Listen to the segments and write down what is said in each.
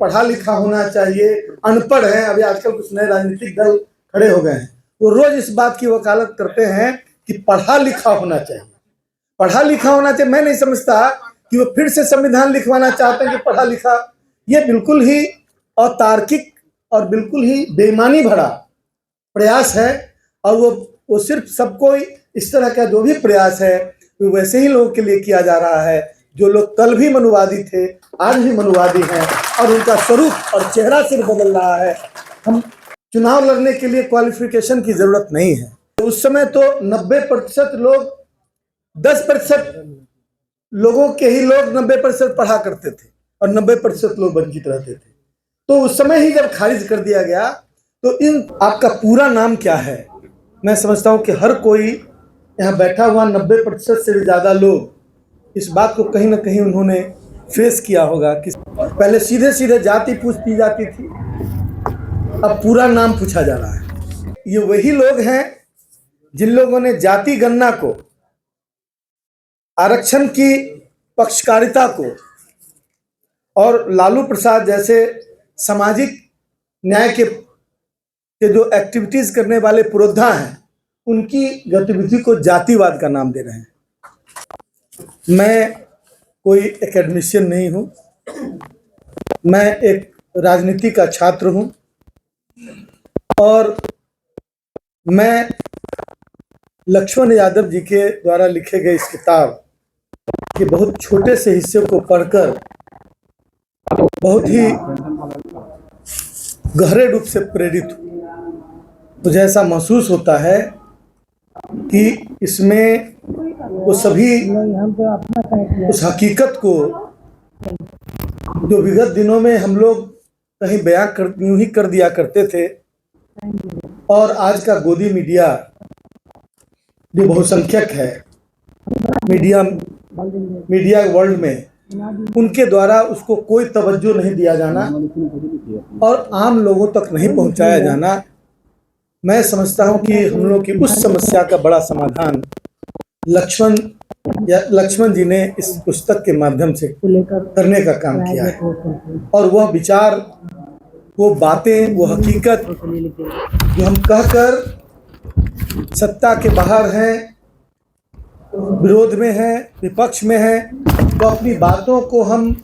पढ़ा लिखा होना चाहिए, अनपढ़ है। अभी आजकल कुछ नए राजनीतिक दल खड़े हो गए हैं, वो रोज इस बात की वकालत करते हैं कि पढ़ा लिखा होना चाहिए, पढ़ा लिखा होना चाहिए। मैं नहीं समझता कि वो फिर से संविधान लिखवाना चाहते हैं कि पढ़ा लिखा। ये बिल्कुल ही अतार्किक और बिल्कुल ही बेईमानी भरा प्रयास है। और वो सिर्फ सबको इस तरह का जो भी प्रयास है वो वैसे ही लोगों के लिए किया जा रहा है जो लोग कल भी मनुवादी थे, आज भी मनुवादी हैं, और उनका स्वरूप और चेहरा सिर्फ बदल रहा है। हम चुनाव लड़ने के लिए क्वालिफिकेशन की जरूरत नहीं है। उस समय तो 90% लोग, 10% लोगों के ही लोग 90% पढ़ा करते थे और 90% लोग वंचित रहते थे। तो उस समय ही जब खारिज कर दिया गया तो आपका पूरा नाम क्या है? मैं समझता हूं कि हर कोई यहाँ बैठा हुआ 90% से ज्यादा लोग इस बात को कहीं ना कहीं उन्होंने फेस किया होगा कि पहले सीधे सीधे जाति पूछती जाती थी, अब पूरा नाम पूछा जा रहा है। ये वही लोग हैं जिन लोगों ने जाति गणना को, आरक्षण की पक्षकारिता को और लालू प्रसाद जैसे सामाजिक न्याय के जो एक्टिविटीज करने वाले पुरोधा हैं उनकी गतिविधि को जातिवाद का नाम दे रहे हैं। मैं कोई एकेडमिशियन नहीं हूं, मैं एक राजनीति का छात्र हूं और मैं लक्ष्मण यादव जी के द्वारा लिखे गए इस किताब के बहुत छोटे से हिस्से को पढ़कर बहुत ही गहरे रूप से प्रेरित हूं। मुझे ऐसा महसूस होता है कि इसमें वो सभी उस हकीकत को जो विगत दिनों में हम लोग कहीं बयां यूं ही कर दिया करते थे और आज का गोदी मीडिया जो बहुसंख्यक है मीडिया वर्ल्ड में, उनके द्वारा उसको कोई तवज्जो नहीं दिया जाना और आम लोगों तक नहीं पहुंचाया जाना, मैं समझता हूं कि हम लोग की उस समस्या का बड़ा समाधान लक्ष्मण जी ने इस पुस्तक के माध्यम से करने का काम किया है। और वह विचार, वो बातें, वो हकीकत जो हम कहकर सत्ता के बाहर हैं, विरोध में हैं, विपक्ष में हैं, तो अपनी बातों को हम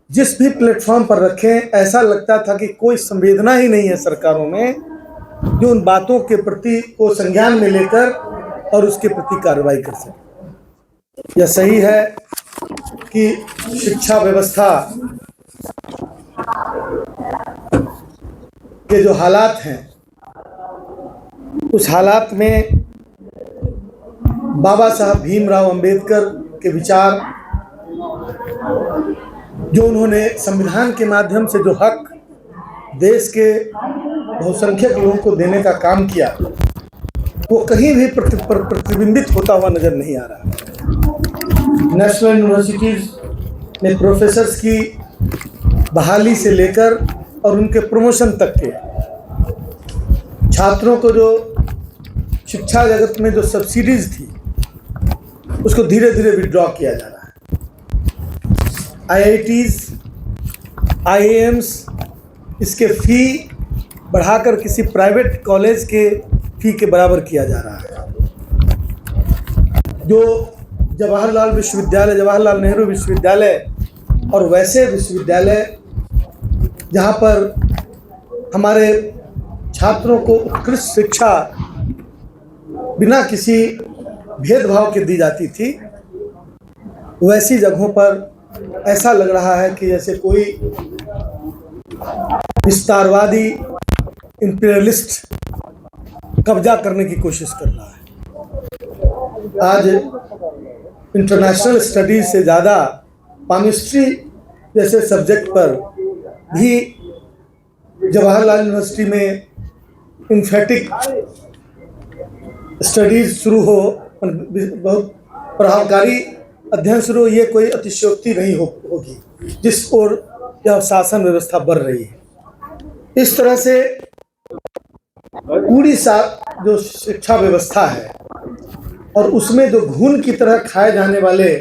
जिस भी प्लेटफॉर्म पर रखें, ऐसा लगता था कि कोई संवेदना ही नहीं है सरकारों में जो उन बातों के प्रति को संज्ञान में लेकर और उसके प्रति कार्रवाई कर सके। यह सही है कि शिक्षा व्यवस्था के जो हालात हैं, उस हालात में बाबा साहब भीमराव अंबेडकर के विचार, जो उन्होंने संविधान के माध्यम से जो हक देश के बहुसंख्यक लोगों को देने का काम किया, वो कहीं भी प्रतिबिंबित होता हुआ नजर नहीं आ रहा। नेशनल यूनिवर्सिटीज में प्रोफेसर्स की बहाली से लेकर और उनके प्रमोशन तक के, छात्रों को जो शिक्षा जगत में जो सब्सिडीज थी उसको धीरे धीरे विड्रॉ किया जा रहा है। आईआईटीज, आईआईएम्स, इसके फी बढ़ाकर किसी प्राइवेट कॉलेज के फी के बराबर किया जा रहा है। जो जवाहरलाल विश्वविद्यालय, जवाहरलाल नेहरू विश्वविद्यालय और वैसे विश्वविद्यालय जहाँ पर हमारे छात्रों को उत्कृष्ट शिक्षा बिना किसी भेदभाव के दी जाती थी, वैसी जगहों पर ऐसा लग रहा है कि जैसे कोई विस्तारवादी इंपीरियलिस्ट कब्जा करने की कोशिश कर रहा है। आज इंटरनेशनल स्टडीज से ज़्यादा केमिस्ट्री जैसे सब्जेक्ट पर भी जवाहरलाल यूनिवर्सिटी में इन्फेटिक स्टडीज शुरू हो, बहुत प्रभावकारी अध्ययन शुरू हो, ये कोई अतिशयोक्ति नहीं होगी जिस ओर यह शासन व्यवस्था बढ़ रही है। इस तरह से पूरी जो शिक्षा व्यवस्था है और उसमें जो घून की तरह खाए जाने वाले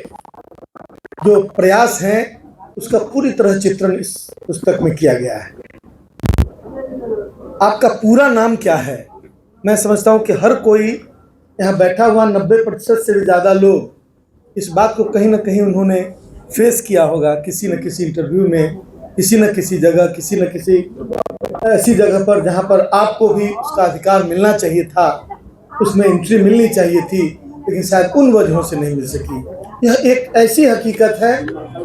जो प्रयास हैं, उसका पूरी तरह चित्रण इस पुस्तक में किया गया है। आपका पूरा नाम क्या है? मैं समझता हूँ कि हर कोई यहाँ बैठा हुआ 90% से भी ज़्यादा लोग इस बात को कहीं ना कहीं उन्होंने फेस किया होगा, किसी न किसी इंटरव्यू में, किसी न किसी जगह, किसी न किसी ऐसी जगह पर जहाँ पर आपको भी उसका अधिकार मिलना चाहिए था, उसमें एंट्री मिलनी चाहिए थी, लेकिन शायद उन वजहों से नहीं मिल सकी। यह एक ऐसी हकीकत है,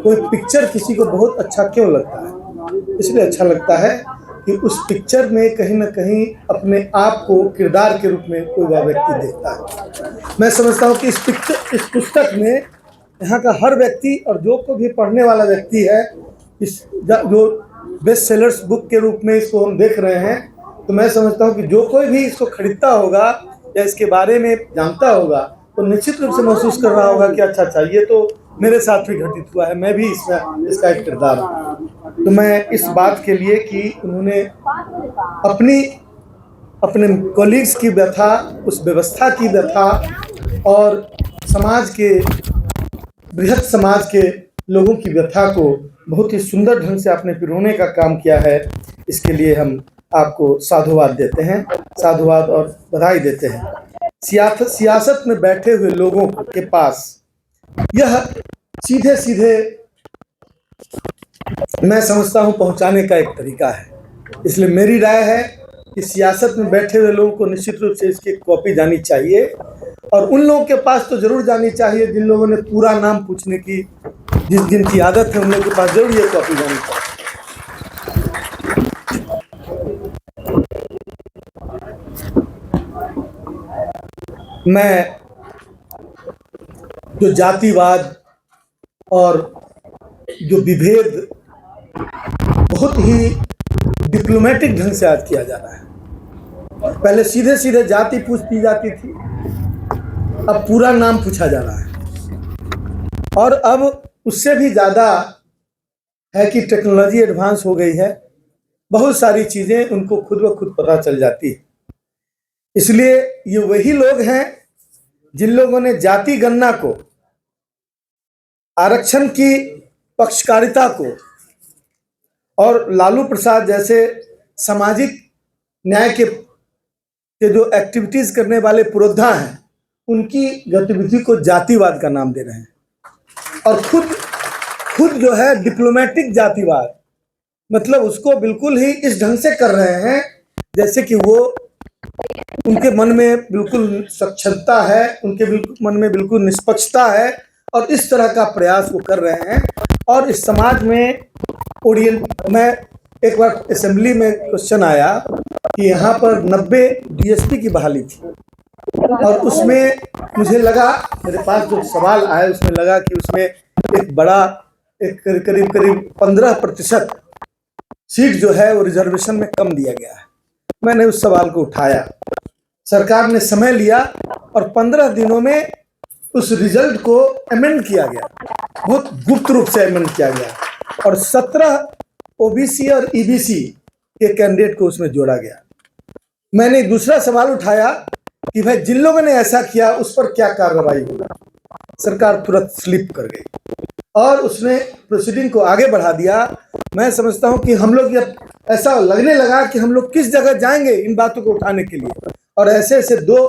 कोई पिक्चर किसी को बहुत अच्छा क्यों लगता है? इसलिए अच्छा लगता है कि उस पिक्चर में कहीं ना कहीं अपने आप को किरदार के रूप में कोई वह व्यक्ति देखता है। मैं समझता हूँ कि इस पुस्तक में यहाँ का हर व्यक्ति और जो को भी पढ़ने वाला व्यक्ति है, इस जो बेस्ट सेलर्स बुक के रूप में इसको हम देख रहे हैं, तो मैं समझता हूँ कि जो कोई भी इसको खरीदता होगा या इसके बारे में जानता होगा तो निश्चित रूप से महसूस कर रहा होगा कि अच्छा ये तो मेरे साथ भी घटित हुआ है, मैं भी इसमें इसका एक किरदार हूँ। तो मैं इस बात के लिए कि उन्होंने अपने कॉलीग्स की व्यथा, उस व्यवस्था की व्यथा और समाज के, बृहद समाज के लोगों की व्यथा को बहुत ही सुंदर ढंग से आपने पिरोने का काम किया है। इसके लिए हम आपको साधुवाद देते हैं, साधुवाद और बधाई देते हैं। सियासत में बैठे हुए लोगों के पास यह सीधे सीधे मैं समझता हूं पहुंचाने का एक तरीका है। इसलिए मेरी राय है कि सियासत में बैठे हुए लोगों को निश्चित रूप से इसकी कॉपी जानी चाहिए, और उन लोगों के पास तो जरूर जानी चाहिए जिन लोगों ने पूरा नाम पूछने की जिनकी आदत है, उन लोगों के पास जरूर ये कॉपी जानी चाहिए। मैं जो जातिवाद और जो विभेद बहुत ही डिप्लोमेटिक ढंग से आज किया जा रहा है, पहले सीधे सीधे जाति पूछती जाती थी, अब पूरा नाम पूछा जा रहा है, और अब उससे भी ज़्यादा है कि टेक्नोलॉजी एडवांस हो गई है, बहुत सारी चीज़ें उनको खुद ब खुद पता चल जाती है। इसलिए ये वही लोग हैं जिन लोगों ने जाति गणना को, आरक्षण की पक्षकारिता को और लालू प्रसाद जैसे सामाजिक न्याय के जो एक्टिविटीज करने वाले पुरोधा हैं, उनकी गतिविधि को जातिवाद का नाम दे रहे हैं, और खुद जो है डिप्लोमेटिक जातिवाद, मतलब उसको बिल्कुल ही इस ढंग से कर रहे हैं जैसे कि वो उनके मन में बिल्कुल सक्षमता है, उनके मन में बिल्कुल निष्पक्षता है, और इस तरह का प्रयास वो कर रहे हैं। और इस समाज में मैं एक बार असेंबली में क्वेश्चन आया कि यहाँ पर 90 डीएसपी की बहाली थी, और उसमें मुझे लगा, मेरे पास जो सवाल आया उसमें लगा कि उसमें एक बड़ा करीब 15% सीट जो है वो रिजर्वेशन में कम दिया गया है। मैंने उस सवाल को उठाया, सरकार ने समय लिया और 15 दिनों में उस रिजल्ट को अमेंड किया गया, बहुत गुप्त रूप से अमेंड किया गया, और 17 ओबीसी और ईबीसी के कैंडिडेट को उसमें जोड़ा गया। मैंने दूसरा सवाल उठाया कि भाई जिन लोगों ने ऐसा किया उस पर क्या कार्रवाई होगी। सरकार तुरंत स्लिप कर गई और उसने प्रोसीडिंग को आगे बढ़ा दिया। मैं समझता हूं कि हम लोग ऐसा लगने लगा कि हम लोग किस जगह जाएंगे इन बातों को उठाने के लिए, और ऐसे 2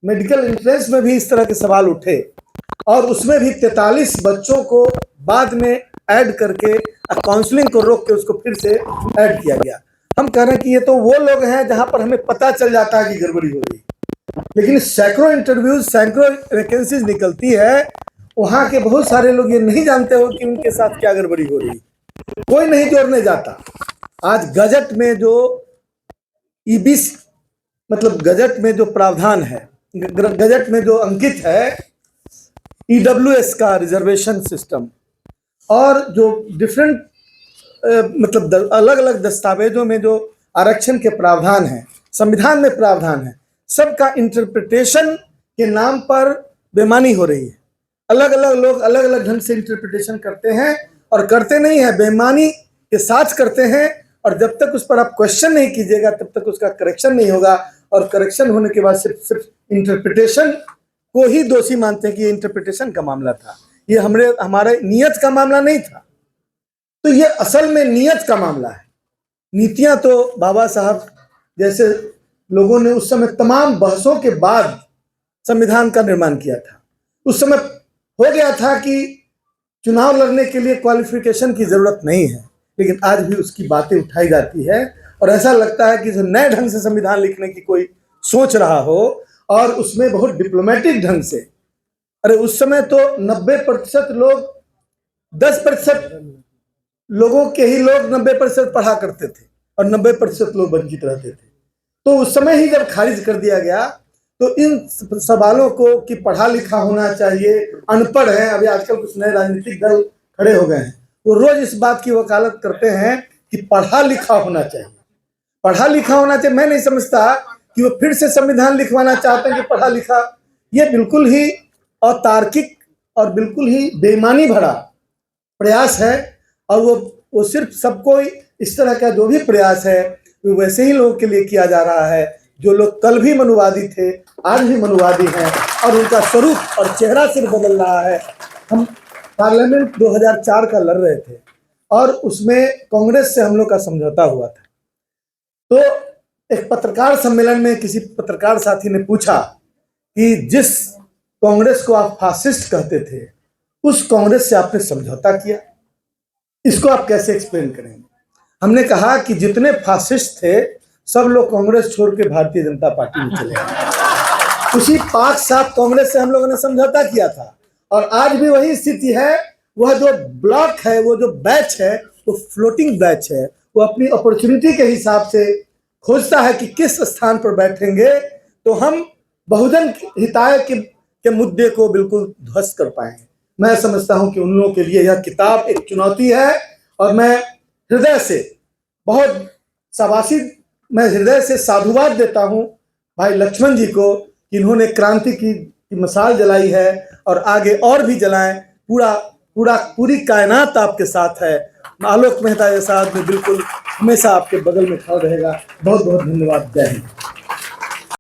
मेडिकल एंट्रेंस में भी इस तरह के सवाल उठे, और उसमें भी 43 बच्चों को बाद में ऐड करके काउंसलिंग को रोक के उसको फिर से ऐड किया गया। हम कह रहे हैं कि ये तो वो लोग हैं जहां पर हमें पता चल जाता है कि गड़बड़ी हो गई, लेकिन सैकड़ों इंटरव्यूज, सैकड़ों वैकेंसीज निकलती है, वहां के बहुत सारे लोग ये नहीं जानते हो कि उनके साथ क्या गड़बड़ी हो रही, कोई नहीं जोड़ने जाता। आज गजट में जो ईबीसी, मतलब गजट में जो प्रावधान है, गजट में जो अंकित है ईडब्ल्यूएस का रिजर्वेशन सिस्टम, और जो डिफरेंट मतलब अलग अलग दस्तावेजों में जो आरक्षण के प्रावधान हैं, संविधान में प्रावधान है, सबका इंटरप्रिटेशन के नाम पर बेईमानी हो रही है। अलग अलग लोग अलग अलग ढंग से इंटरप्रिटेशन करते हैं, और करते नहीं है, बेईमानी के साथ करते हैं, और जब तक उस पर आप क्वेश्चन नहीं कीजिएगा तब तक उसका करेक्शन नहीं होगा, और करेक्शन होने के बाद सिर्फ इंटरप्रिटेशन को ही दोषी मानते हैं कि ये इंटरप्रिटेशन का मामला था, ये हमारे नियत का मामला नहीं था। तो ये असल में नीयत का मामला है। नीतियां तो बाबा साहब जैसे लोगों ने उस समय तमाम बहसों के बाद संविधान का निर्माण किया था। उस समय हो गया था कि चुनाव लड़ने के लिए क्वालिफिकेशन की जरूरत नहीं है, लेकिन आज भी उसकी बातें उठाई जाती है और ऐसा लगता है कि नए ढंग से संविधान लिखने की कोई सोच रहा हो और उसमें बहुत डिप्लोमेटिक ढंग से। अरे उस समय तो 90% लोग 10% लोगों के ही लोग 90% पढ़ा करते थे और 90% लोग वंचित रहते थे। तो उस समय ही जब खारिज कर दिया गया तो इन सवालों को कि पढ़ा लिखा होना चाहिए, अनपढ़ है, अभी आजकल कुछ नए राजनीतिक दल खड़े हो गए हैं, वो रोज इस बात की वकालत करते हैं कि पढ़ा लिखा होना चाहिए, पढ़ा लिखा होना चाहिए। मैं नहीं समझता कि वो फिर से संविधान लिखवाना चाहते हैं कि पढ़ा लिखा। ये बिल्कुल ही अतार्किक और बिल्कुल ही बेईमानी भरा प्रयास है और वो सिर्फ सबको इस तरह का जो भी प्रयास है वो वैसे ही लोगों के लिए किया जा रहा है जो लोग कल भी मनुवादी थे, आज भी मनुवादी हैं और उनका स्वरूप और चेहरा सिर्फ बदल रहा है। हम पार्लियामेंट 2004 का लड़ रहे थे और उसमें कांग्रेस से हम लोग का समझौता हुआ था। तो एक पत्रकार सम्मेलन में किसी पत्रकार साथी ने पूछा कि जिस कांग्रेस को आप फासिस्ट कहते थे उस कांग्रेस से आपने समझौता किया, इसको आप कैसे एक्सप्लेन करेंगे? हमने कहा कि जितने फासिस्ट थे सब लोग कांग्रेस छोड़ के भारतीय जनता पार्टी में चले गए। उसी 5-7 कांग्रेस से हम लोगों ने समझौता किया था और आज भी वही स्थिति है। वह जो ब्लॉक है, वो जो बैच है, वो फ्लोटिंग बैच है। वो अपनी अपॉर्चुनिटी के हिसाब से खोजता है कि किस स्थान पर बैठेंगे तो हम बहुजन हिताय के मुद्दे को बिल्कुल ध्वस्त कर पाएंगे। मैं समझता हूं कि उन लोगों के लिए यह किताब एक चुनौती है और मैं हृदय से बहुत शाबाशी, मैं हृदय से साधुवाद देता हूं भाई लक्ष्मण जी को कि इन्होंने क्रांति की मिसाल जलाई है और आगे और भी जलाएं। पूरी कायनात आपके साथ है। आलोक मेहता जैसा आदमी बिल्कुल हमेशा आपके बगल में खड़ा रहेगा। बहुत बहुत धन्यवाद। जय हिंद।